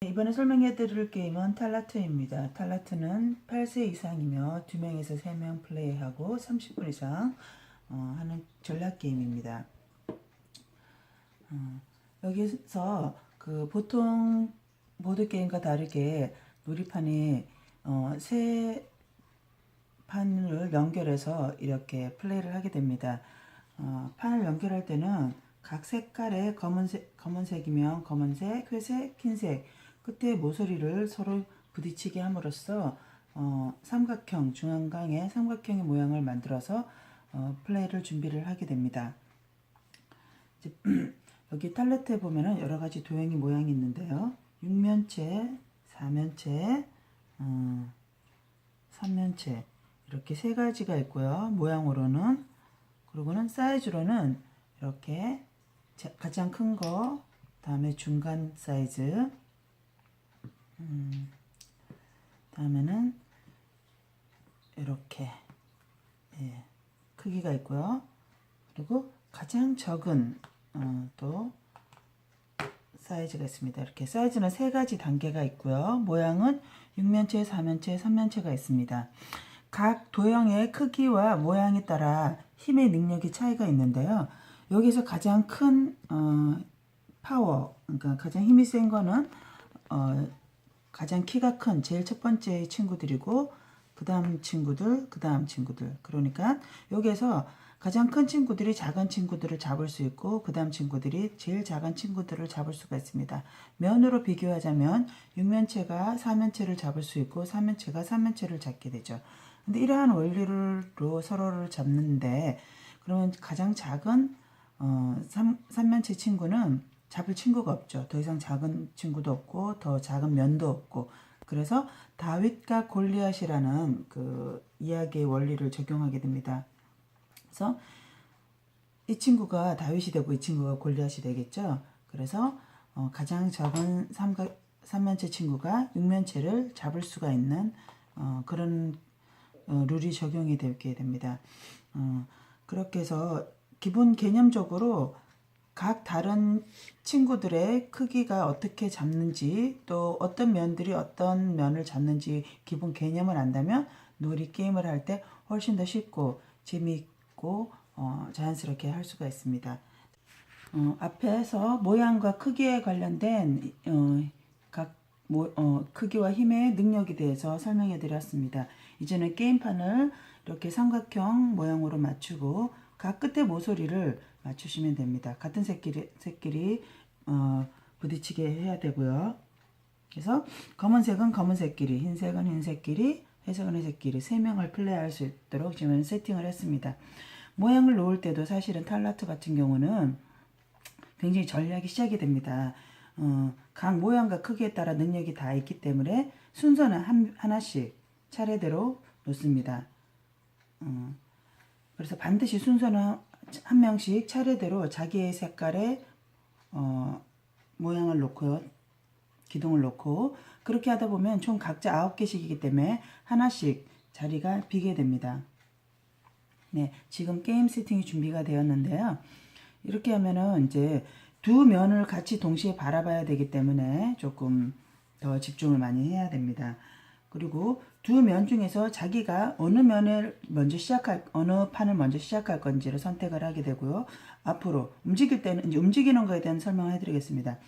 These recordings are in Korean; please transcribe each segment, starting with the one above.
이번에 설명해 드릴 게임은 탈라트입니다. 탈라트는 8세 이상이며 2명에서 3명 플레이하고 30분 이상 하는 전략 게임입니다. 여기서 그 보통 보드게임과 다르게 놀이판이 세 판을 연결해서 이렇게 플레이를 하게 됩니다. 판을 연결할 때는 각 색깔의 검은색이면 검은색, 회색, 흰색 끝에 모서리를 서로 부딪히게 함으로써 삼각형, 중앙강의 삼각형의 모양을 만들어서 플레이를 준비를 하게 됩니다. 이제 여기 탈레트에 보면은 여러 가지 도형이 모양이 있는데요. 6면체, 4면체, 3면체 이렇게 세 가지가 있고요. 모양으로는 그리고는 사이즈로는 이렇게 가장 큰 거, 다음에 중간 사이즈, 다음에는 이렇게 크기가 있고요. 그리고 가장 적은 또 사이즈가 있습니다. 이렇게 사이즈는 세 가지 단계가 있고요. 모양은 6면체, 4면체, 3면체가 있습니다. 각 도형의 크기와 모양에 따라 힘의 능력이 차이가 있는데요. 여기서 가장 큰 파워, 그러니까 가장 힘이 센 거는 가장 키가 큰 제일 첫 번째 친구들이고 그 다음 친구들, 그 다음 친구들. 그러니까 여기에서 가장 큰 친구들이 작은 친구들을 잡을 수 있고 그 다음 친구들이 제일 작은 친구들을 잡을 수가 있습니다. 면으로 비교하자면 6면체가 4면체를 잡을 수 있고 3면체가 3면체를 잡게 되죠. 근데 이러한 원리로 서로를 잡는데 그러면 가장 작은 3면체 친구는 잡을 친구가 없죠. 더 이상 작은 친구도 없고 더 작은 면도 없고 그래서 다윗과 골리앗이라는 그 이야기의 원리를 적용하게 됩니다. 그래서 이 친구가 다윗이 되고 이 친구가 골리앗이 되겠죠. 그래서 가장 적은 3면체 친구가 6면체를 잡을 수가 있는 그런 룰이 적용이 되게 됩니다. 그렇게 해서 기본 개념적으로 각 다른 친구들의 크기가 어떻게 잡는지 또 어떤 면들이 어떤 면을 잡는지 기본 개념을 안다면 놀이 게임을 할 때 훨씬 더 쉽고 재미있고 자연스럽게 할 수가 있습니다. 앞에서 모양과 크기에 관련된 각 크기와 힘의 능력에 대해서 설명해 드렸습니다. 이제는 게임판을 이렇게 삼각형 모양으로 맞추고 각 끝에 모서리를 맞추시면 됩니다. 같은 색끼리 부딪히게 해야 되고요. 그래서 검은색은 검은색끼리, 흰색은 흰색끼리, 회색은 회색끼리 3명을 플레이할 수 있도록 지금 세팅을 했습니다. 모양을 놓을 때도 사실은 탈라트 같은 경우는 굉장히 전략이 시작이 됩니다. 각 모양과 크기에 따라 능력이 다 있기 때문에 순서는 하나씩 차례대로 놓습니다. 그래서 반드시 순서는 한 명씩 차례대로 자기의 색깔의 모양을 놓고요. 기둥을 놓고 그렇게 하다 보면 총 각자 9개씩이기 때문에 하나씩 자리가 비게 됩니다. 네, 지금 게임 세팅이 준비가 되었는데요. 이렇게 하면은 이제 두 면을 같이 동시에 바라봐야 되기 때문에 조금 더 집중을 많이 해야 됩니다. 그리고 두 면 중에서 자기가 어느 판을 먼저 시작할 건지를 선택을 하게 되고요. 앞으로 움직일 때는 이제 움직이는 거에 대한 설명을 해드리겠습니다.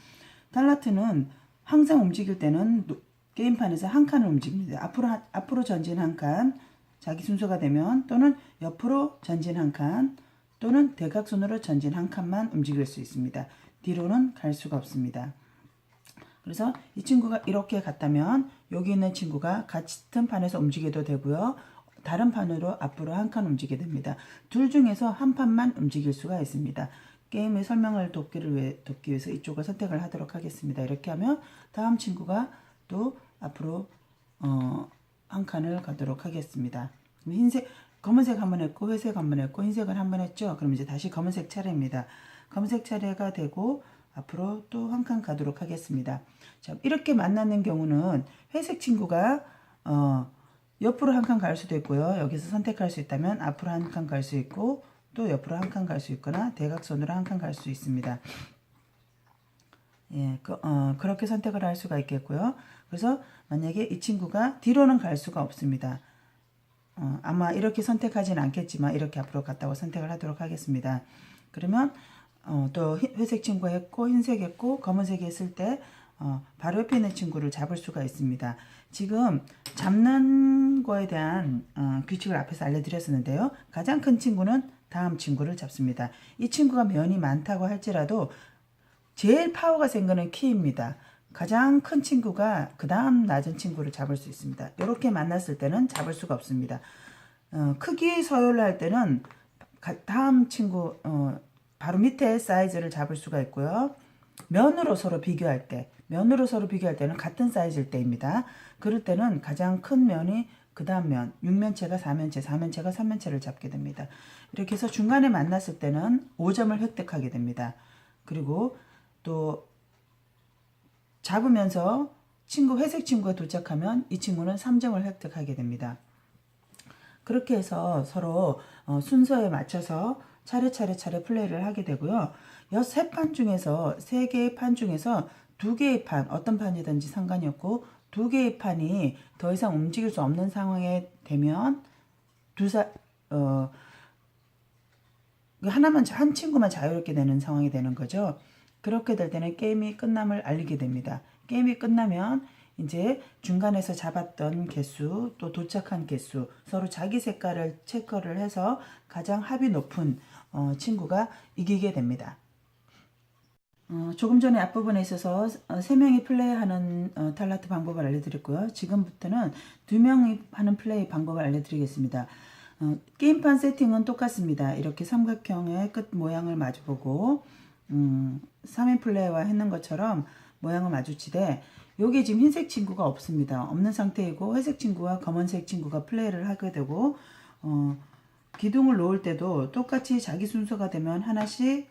탈라트는 항상 움직일 때는 게임판에서 한 칸을 움직입니다. 앞으로 전진 한 칸, 자기 순서가 되면 또는 옆으로 전진 한 칸, 또는 대각선으로 전진 한 칸만 움직일 수 있습니다. 뒤로는 갈 수가 없습니다. 그래서 이 친구가 이렇게 갔다면 여기 있는 친구가 같은 판에서 움직여도 되고요. 다른 판으로 앞으로 한 칸 움직이게 됩니다. 둘 중에서 한 판만 움직일 수가 있습니다. 게임의 설명을 돕기 위해서 이쪽을 선택을 하도록 하겠습니다. 이렇게 하면 다음 친구가 또 앞으로 한 칸을 가도록 하겠습니다. 검은색 한 번 했고 회색 한 번 했고 흰색을 한 번 했죠. 그럼 이제 다시 검은색 차례입니다. 검은색 차례가 되고 앞으로 또 한 칸 가도록 하겠습니다. 자, 이렇게 만나는 경우는 회색 친구가 옆으로 한 칸 갈 수도 있고요. 여기서 선택할 수 있다면 앞으로 한 칸 갈 수 있고 또 옆으로 한 칸 갈 수 있거나 대각선으로 한 칸 갈 수 있습니다. 예, 그렇게 선택을 할 수가 있겠고요. 그래서 만약에 이 친구가 뒤로는 갈 수가 없습니다. 아마 이렇게 선택하진 않겠지만 이렇게 앞으로 갔다고 선택을 하도록 하겠습니다. 그러면 또 회색 친구 했고 흰색 했고 검은색 했을 때 바로 옆에 있는 친구를 잡을 수가 있습니다. 지금 잡는 거에 대한 규칙을 앞에서 알려드렸었는데요. 가장 큰 친구는 다음 친구를 잡습니다. 이 친구가 면이 많다고 할지라도 제일 파워가 센 거는 키입니다. 가장 큰 친구가 그 다음 낮은 친구를 잡을 수 있습니다. 이렇게 만났을 때는 잡을 수가 없습니다. 크기 서열을 할 때는 다음 친구 바로 밑에 사이즈를 잡을 수가 있고요. 면으로 서로 비교할 때는 같은 사이즈일 때입니다. 그럴 때는 가장 큰 면이 그 다음 면, 6면체가 4면체, 4면체가 3면체를 잡게 됩니다. 이렇게 해서 중간에 만났을 때는 5점을 획득하게 됩니다. 그리고 또 잡으면서 회색 친구가 도착하면 이 친구는 3점을 획득하게 됩니다. 그렇게 해서 서로 순서에 맞춰서 차례 플레이를 하게 되고요. 3판 중에서 3개의 판 중에서 2개의 판, 어떤 판이든지 상관이 없고 2개의 판이 더 이상 움직일 수 없는 상황에 되면 한 친구만 자유롭게 되는 상황이 되는 거죠. 그렇게 될 때는 게임이 끝남을 알리게 됩니다. 게임이 끝나면 이제 중간에서 잡았던 개수, 또 도착한 개수, 서로 자기 색깔을 체크를 해서 가장 합이 높은 친구가 이기게 됩니다. 조금 전에 앞부분에 있어서 3명이 플레이하는 탈라트 방법을 알려드렸고요. 지금부터는 2명이 하는 플레이 방법을 알려드리겠습니다. 게임판 세팅은 똑같습니다. 이렇게 삼각형의 끝 모양을 마주보고 3인 플레이와 했는 것처럼 모양을 마주치되 여기 지금 흰색 친구가 없습니다. 없는 상태이고 회색 친구와 검은색 친구가 플레이를 하게 되고 기둥을 놓을 때도 똑같이 자기 순서가 되면 하나씩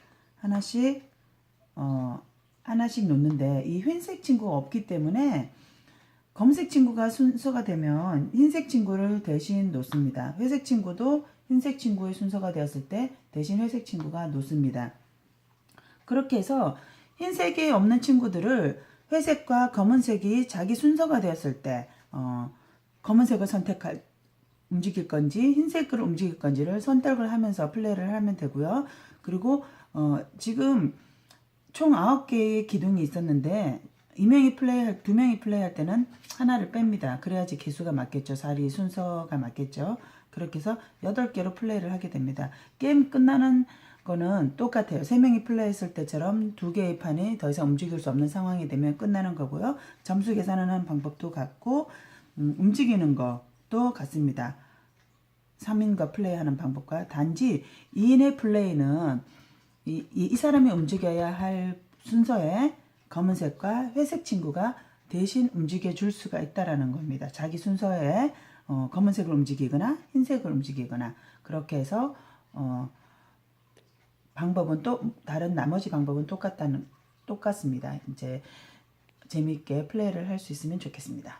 놓는데 이 흰색 친구가 없기 때문에 검은색 친구가 순서가 되면 흰색 친구를 대신 놓습니다. 회색 친구도 흰색 친구의 순서가 되었을 때 대신 회색 친구가 놓습니다. 그렇게 해서 흰색이 없는 친구들을 회색과 검은색이 자기 순서가 되었을 때 검은색을 움직일 건지 흰색을 움직일 건지를 선택을 하면서 플레이를 하면 되고요. 그리고 지금 총 9개의 기둥이 있었는데 2명이 플레이할 때는 하나를 뺍니다. 그래야지 개수가 맞겠죠. 자리 순서가 맞겠죠. 그렇게 해서 8개로 플레이를 하게 됩니다. 게임 끝나는 거는 똑같아요. 3명이 플레이했을 때처럼 2개의 판이 더 이상 움직일 수 없는 상황이 되면 끝나는 거고요. 점수 계산하는 방법도 같고 움직이는 것도 같습니다. 3인과 플레이하는 방법과 단지 2인의 플레이는 이 사람이 움직여야 할 순서에 검은색과 회색 친구가 대신 움직여 줄 수가 있다라는 겁니다. 자기 순서에 검은색을 움직이거나 흰색을 움직이거나 그렇게 해서 방법은 또 다른 나머지 방법은 똑같습니다. 이제 재미있게 플레이를 할 수 있으면 좋겠습니다.